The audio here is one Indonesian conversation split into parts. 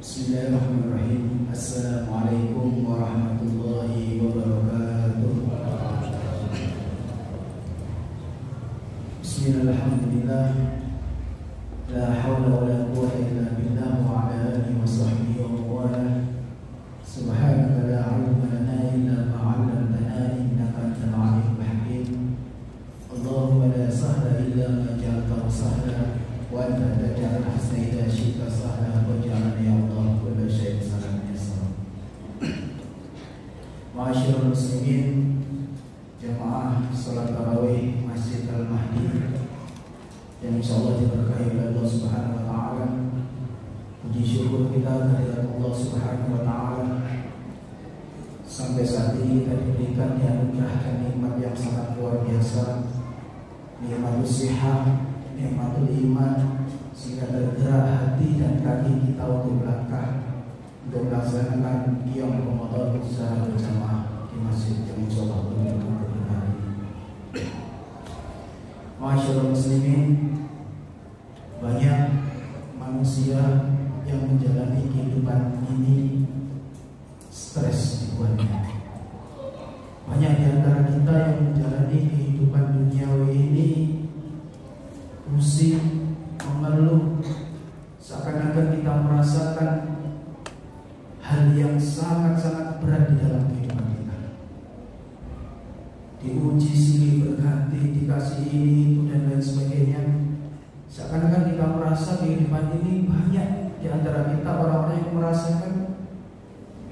Bismillahirrahmanirrahim. Assalamualaikum warahmatullahi wabarakatuh. Bismillahirrahmanirrahim. La hawla wa la quwwata illa billah wa ala alihi wa sahbihi wa mawala. Subhanaka la ilma lana illa ma 'allamtana innaka antal 'alimul hakim. Allahumma la sahla illa ma ja'altahu sahla wa anta taj'alul hazna idza syi'ta sahla waj'alna ya Allah kulla syai'in sahlan yassara. Ma'asyiral muslimin, jamaah salat tarawih Masjid Al-Mahdi yang insyaallah diberkahi oleh Allah Subhanahu wa taala. Puji syukur kita kehadirat Allah Subhanahu wa taala. Sampai saat ini kita diberikan dianugerahkan nikmat yang sangat luar biasa, nikmatul sihah, nikmatul iman, sehingga tergerak hati dan kaki kita untuk melangkah untuk melaksanakan qiyam Ramadan secara berjamaah di masjid yang insyaallah berkah hari. Masyaallah muslimin, banyak manusia yang menjalani kehidupan ini stres dibuatnya. Banyak di antara kita yang menjalani kehidupan duniawi ini pusing, mengeluh, seakan-akan kita merasakan hal yang sangat-sangat berat di dalam kehidupan kita. Diuji silih berganti, dikasih ini, itu dan lain sebagainya. Seakan-akan kita merasa kehidupan ini banyak di antara kita orang-orang yang merasakan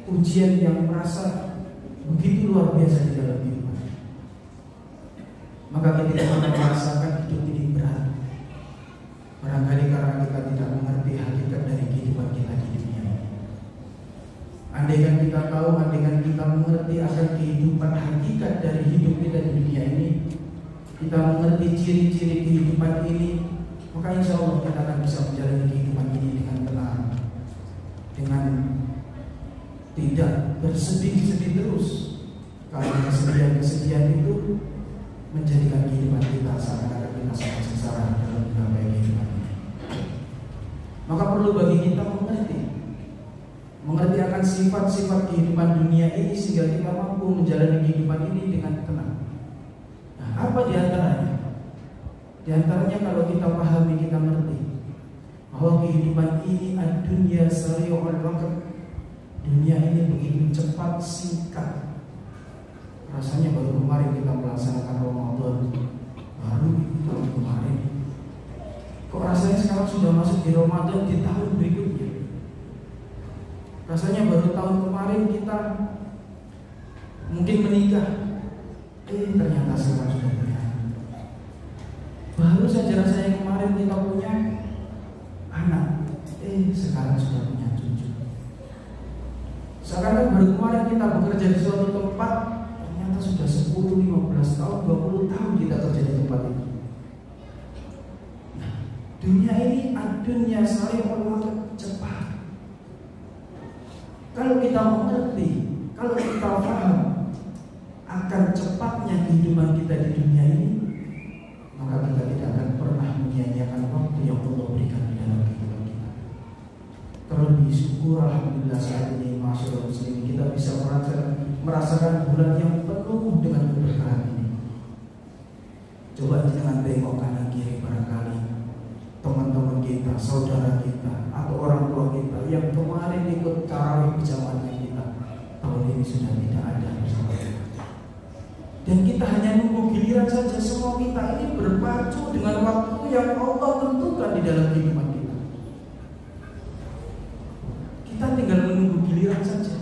ujian yang merasa begitu luar biasa di dalam kehidupan. Maka kita akan merasakan hidup ini berat. Barangkali karena kita tidak mengerti hakikat dari kehidupan kita di dunia ini. Andaikan kita tahu, andaikan kita mengerti akan kehidupan hakikat dari hidup kita di dunia ini, kita mengerti ciri-ciri kehidupan ini, maka insya Allah kita akan bisa menjalani kehidupan ini dengan tenang, dengan tidak bersedih-sedih terus. Karena kesedihan-kesedihan itu menjadikan kehidupan kita seakan-akan kita sangat sengsara dalam berbagai kehidupan ini. Maka perlu bagi kita mengerti akan sifat-sifat kehidupan dunia ini sehingga kita mampu menjalani kehidupan ini dengan tenang. Nah, apa di antaranya? Di antaranya kalau kita pahami, kita mengerti bahwa kehidupan ini ad-dunya sari'ul waqt. Dunia ini begitu cepat, singkat. Rasanya baru kemarin kita melaksanakan Ramadan, baru tahun kemarin. Kok rasanya sekarang sudah masuk di Ramadan di tahun berikutnya? Rasanya baru tahun kemarin kita mungkin menikah, ternyata sekarang sudah punya. Baru saja rasanya kemarin kita punya anak, sekarang sudah punya cucu. Sekarang baru kemarin kita bekerja di suatu tempat, ternyata sudah 10, 15 tahun, 20 tahun kita kerja di tempat itu. Nah, dunia ini dunia saling cepat. Kalau kita mengerti, kalau kita paham akan cepatnya kehidupan kita di dunia ini, maka kita tidak akan pernah menyia-nyiakan waktu yang Allah berikan di dalam kehidupan kita. Terlebih syukur alhamdulillah saat ini masyaallah muslimin kita bisa merasakan bulan yang penuh dengan keberkahan ini. Coba jangan tengok kanan kiri, barangkali teman-teman kita, saudara kita, atau orang tua kita yang kemarin ikut tarawih berjamaah kita, tahun ini sudah tidak ada bersama kita. Dan kita hanya nunggu giliran saja. Semua kita ini berpacu dengan waktu yang Allah tentukan di dalam kehidupan kita. Kita tinggal menunggu giliran saja.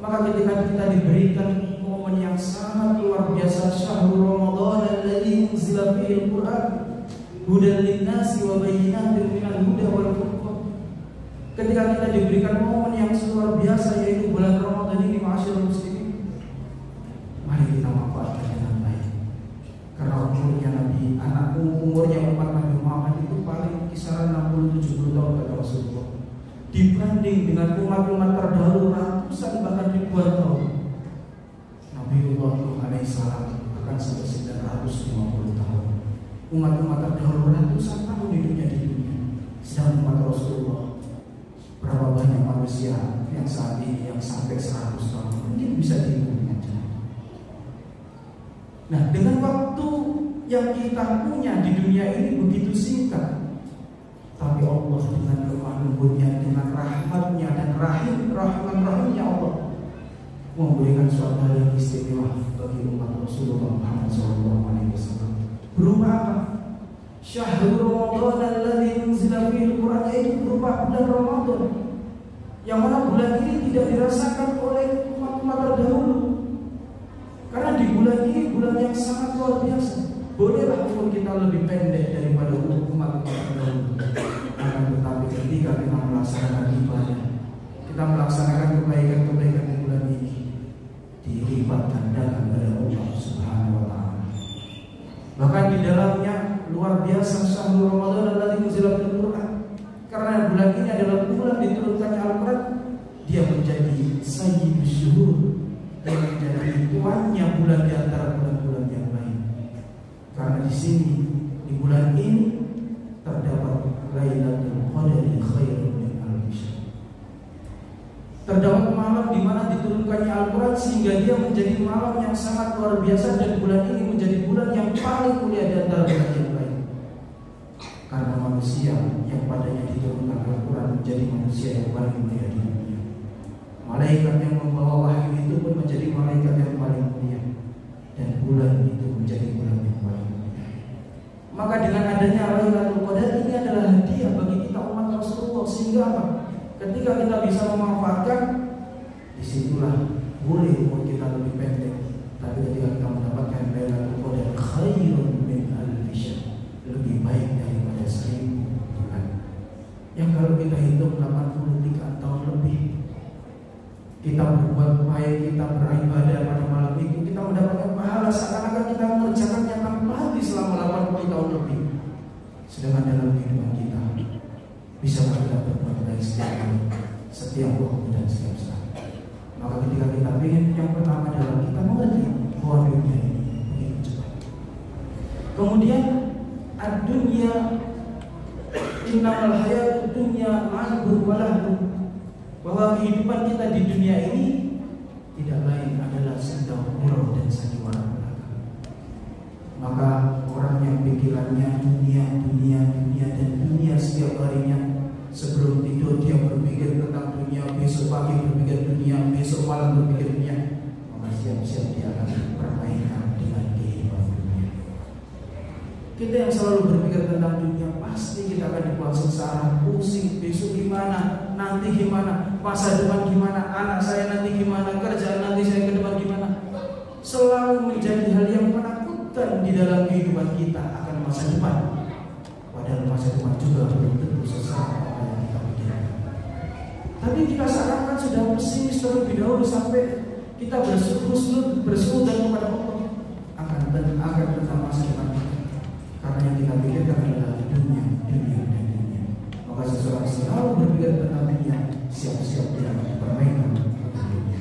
Maka ketika kita diberikan momen yang sangat luar biasa, syahrul Ramadan alladzi unzila fihi al-Qur'an hudan lin-nasi wa bayyinatin minal huda wal furqan. Ketika kita diberikan momen yang luar biasa yaitu bulan Ramadan ini, ma'asyiral muslimin, mari kita manfaatkan dengan baik. Karena umurnya umurnya umat Nabi Muhammad itu paling kisaran 60-70 tahun kata Rasulullah. Dibanding dengan umat-umat terdahulu ratusan bahkan ribuan tahun. Nabiullah Nuh alaihissalam akan sampai 950 tahun. Umat-umat terdahulu ratusan tahun hidupnya di dunia. Sedang umat Rasulullah berapa banyak Nah, dengan waktu yang kita punya di dunia ini begitu singkat, tapi Allah dengan lemah lembutnya, dengan rahmatnya dan rahimnya Allah memberikan suatu hal yang istimewa bagi umat Rasulullah Muhammad SAW. Berupa apa? Syahrul Ramadan alladzi unzila fihi al-Qur'an, yaitu berupa bulan Ramadan, yang mana bulan ini tidak dirasakan oleh umat-umat terdahulu. Karena di bulan ini bulan yang sangat luar biasa. Bolehlah umur kita lebih pendek daripada umat-umat terdahulu. Akan tetapi ketika kita melaksanakan ibadah, kita melaksanakan kebaikan-kebaikan di bulan ini, dilipat gandakan oleh Allah Subhanahu wa taala. Bahkan di dalamnya luar biasa syahrul Ramadan alladzi unzila fihi al-Qur'an. Karena bulan ini adalah bulan diturunkannya Al-Qur'an, dia menjadi sayyidus syuhur, dia menjadi tuannya bulan di antara bulan-bulan yang lain. Karena di sini di bulan ini terdapat Lailatul Qadri khairun min alfi syahr. Terdapat malam di mana diturunkannya Al-Qur'an sehingga dia menjadi malam yang sangat luar biasa, dan bulan ini menjadi bulan yang paling mulia di antara bulan yang lain. Karena manusia yang padanya diturunkan Al-Quran menjadi manusia yang paling mulia di dunia. Malaikat yang membawa wahyu itu pun menjadi malaikat yang paling mulia, dan bulan itu menjadi bulan yang paling mulia. Maka dengan adanya Lailatul Qadar ini adalah hadiah bagi kita umat Rasulullah, sehingga apa? Ketika kita bisa memanfaatkan, disitulah boleh umur kita lebih pendek. Tapi ketika kita mendapatkan Lailatul Qadar khairun min alfi syahr, lebih baik daripada 1000 bulan. Yang kalau kita hitung 83 tahun lebih, kita berbuat baik, kita beribadah pada malam itu, kita mendapatkan pahala seakan-akan kita mengerjakannya tanpa henti selama 80 tahun lebih. Sedangkan dalam kehidupan kita, bisa kita berbuat baik setiap waktu dan setiap saat. Maka ketika kita ingin, yang pertama adalah kita mengerti bahwa dunia ini begitu cepat. Kemudian ad-dunya innamal hayatud dunya la'ibun wa lahwun, bahwa kehidupan kita di dunia ini tidak lain adalah senda gurau dan sandiwara belaka. Maka orang yang pikirannya dunia dan dunia setiap harinya, sebelum tidur dia berpikir tentang dunia, besok pagi berpikir dunia, besok malam berpikir dunia, maka siap-siap dia akan dipermainkan dengan kehidupan dunia. Kita yang selalu berpikir tentang dunia, pasti kita akan dibuat sengsara, pusing, besok gimana, nanti gimana, masa depan gimana, anak saya nanti gimana, kerjaan nanti saya ke depan gimana. Selalu menjadi hal yang menakutkan di dalam kehidupan kita akan masa depan. Padahal masa depan juga belum tentu sesuai apa yang kita pikirkan. Tapi kita seakan sudah pesimis terlebih dahulu sampai kita bersuudzon kepada Allah akan tentang masa depan kita. Karena yang kita pikirkan adalah dunia. Maka seseorang selalu berpikir tentang dunia, siap-siap dia akan dipermainkan dunia.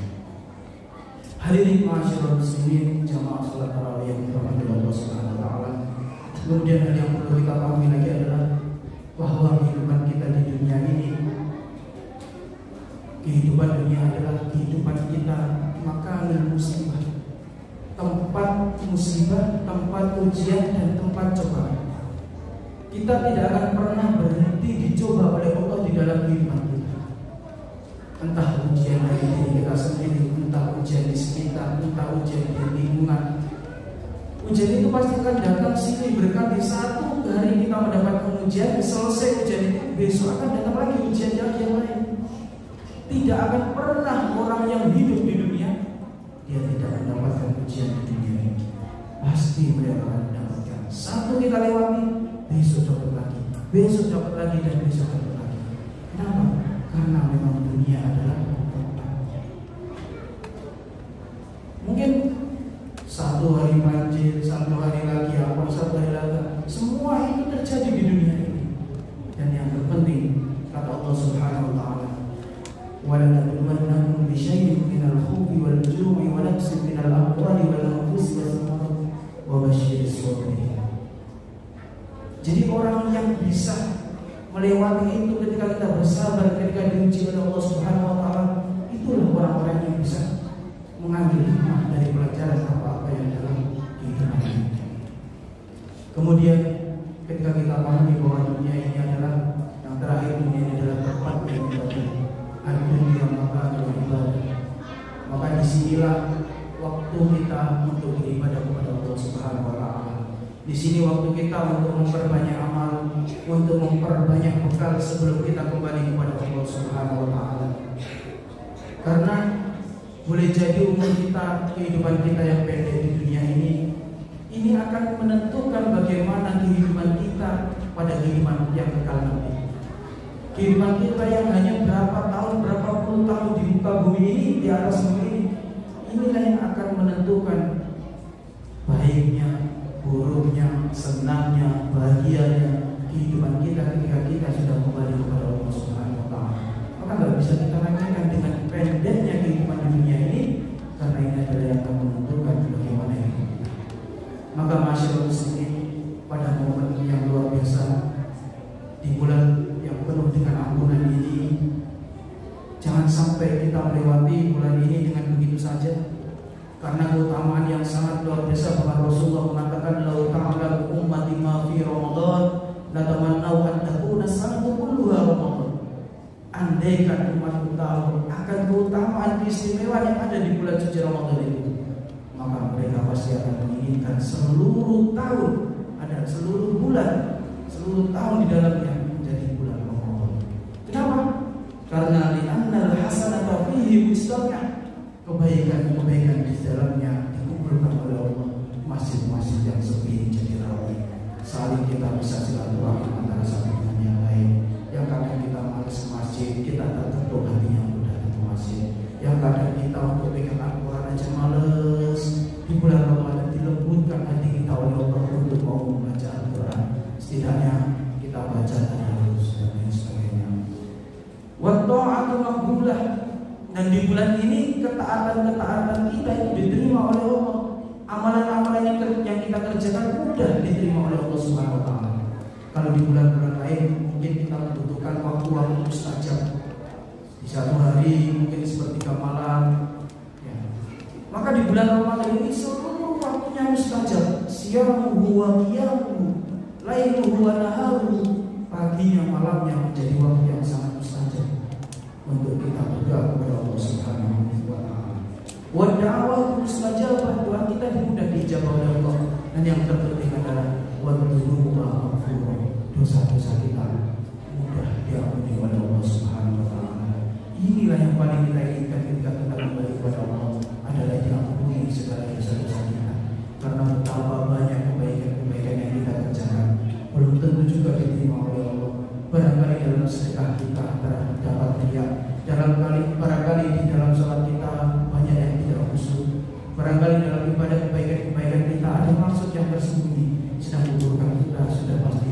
Hadirin ma'asyiral muslimin, jamaah salat tarawih yang dirahmati Allah Subhanahu wa taala. Kemudian hal yang perlu kita pahami lagi adalah bahwa kehidupan kita di dunia ini, kehidupan dunia adalah kehidupan kita makanan musibah, tempat musibah, tempat ujian dan tempat cobaan. Kita tidak akan pernah berhenti dicoba oleh Allah di dalam kehidupan kita. Entah ujian dari diri kita sendiri, entah ujian di sekitar, entah ujian di lingkungan. Ujian itu pasti akan datang silih berganti. Satu hari kita mendapatkan ujian, selesai ujian itu, besok akan datang lagi ujian yang lain. Tidak akan pernah orang yang hidup di dunia dia tidak mendapatkan ujian di dunia ini. Pasti mereka akan mendapatkan. Satu kita lewati, besok dapat lagi, besok dapat lagi, dan besok dapat lagi. Kenapa? Karena memang dunia adalah tempatnya. Mungkin satu hari banjir, satu hari lagi apa, satu hari lagi, semua itu terjadi di dunia ini. Dan yang terpenting kata Allah Subhanahu wa taala, وَلَنَبْلُوَنَّكُمْ بِشَيْءٍ مِنَ الْخَوْفِ وَالْجُوعِ وَنَقْصٍ مِنَ الْأَمْوَالِ وَالْأَنفُسِ وَالثَّمَرَاتِ وَبَشِّرِ الصَّابِرِينَ. Jadi orang yang bisa melewati itu ketika kita bersabar, ketika diuji oleh Allah Subhanahu wa taala, itulah orang-orang yang bisa mengambil hikmah dari pelajaran apa-apa yang dalam kehidupan disinilah waktu kita untuk beribadah kepada Allah Subhanahu wa Ta'ala. Di sini waktu kita untuk memperbanyak amal, untuk memperbanyak bekal sebelum kita kembali kepada Allah Subhanahu wa Ta'ala. Karena boleh jadi umur kita, kehidupan kita yang pendek di dunia ini akan menentukan bagaimana kehidupan kita pada kehidupan yang kekal nanti. Kehidupan kita yang hanya berapa tahun, berapa puluh tahun di muka bumi ini, di atas bumi ini, inilah yang akan menentukan baiknya, buruknya, senangnya, bahagianya kehidupan kita ketika kita sudah kembali kepada Allah Subhanahu wa Ta'ala. Maka nggak bisa kita rayakan dengan pendeknya kehidupan di dunia ini, karena ini adalah yang akan menentukan bagaimana hidup kita. Maka masyarakat muslimin, pada momen yang luar biasa di bulan yang penuh dengan ampunan ini, jangan sampai kita melewati bulan ini dengan begitu saja. Karena keutamaan yang sangat luar biasa, bahwa Rasulullah mengatakan, "Lau ta'lamu ummati ma fi Ramadan, la tamannau an takuna sanatu kulluha Ramadan." Andaikan umatku tahu akan keutamaan keistimewaan yang ada di bulan suci Ramadan itu, maka mereka pasti akan menginginkan seluruh tahun, ada seluruh bulan, seluruh tahun di dalamnya menjadi bulan Ramadan. Kenapa? Karena li'annal hasanata fihi mustami'ah. Kebaikan-kebaikan di dalamnya dikumpulkan oleh Allah. Masjid-masjid yang sepi jadi ramai. Saling kita bisa silaturahmi antara satu dengan yang lain. Yang kadang kita malas ke masjid, kita tak tertutup hatinya untuk datang ke masjid. Yang kadang kita untuk pegang Al-Quran aja males. Di bulan Ramadan dilembutkan hati kita oleh Allah untuk mau membaca Al-Quran. Setidaknya kita baca tadarus dan lain sebagainya. Wa ta'atu maqbulah. Dan di bulan ini ketaatan-ketaatan kita itu diterima oleh Allah. Amalan-amalan yang kita kerjakan mudah diterima oleh Allah Subhanahu wa Ta'ala. Kalau di bulan-bulan lain mungkin kita membutuhkan waktu-waktu mustajab. Di satu hari mungkin sepertiga malam ya. Maka di bulan Ramadan ini seluruh waktunya mustajab. Siyamuhu wa qiyamuhu, lailuhu wa naharuhu. Paginya, malamnya menjadi waktu yang sangat mustajab untuk kita berdoa kepada Allah Subhanahu wa Ta'ala. Wa da'watu mustajabah, doa kita mudah dijawab oleh Allah. Dan yang terpenting adalah wa dzunubu maghfurah, dosa-dosa kita mudah diampuni oleh Allah Subhanahu wa Ta'ala. Inilah yang paling kita inginkan ketika kita kembali kepada Allah, adalah diampuni segala dosa-dosa kita. Karena betapa banyak kebaikan-kebaikan yang kita kerjakan belum tentu juga diterima oleh Allah. Barangkali dalam sedekah kita terdapat riya, barangkali di dalam sholat kita banyak yang tidak khusyuk, barangkali dalam ibadah kebaikan-kebaikan kita ada maksud yang tersembunyi, sedang memburukkan kita sudah pasti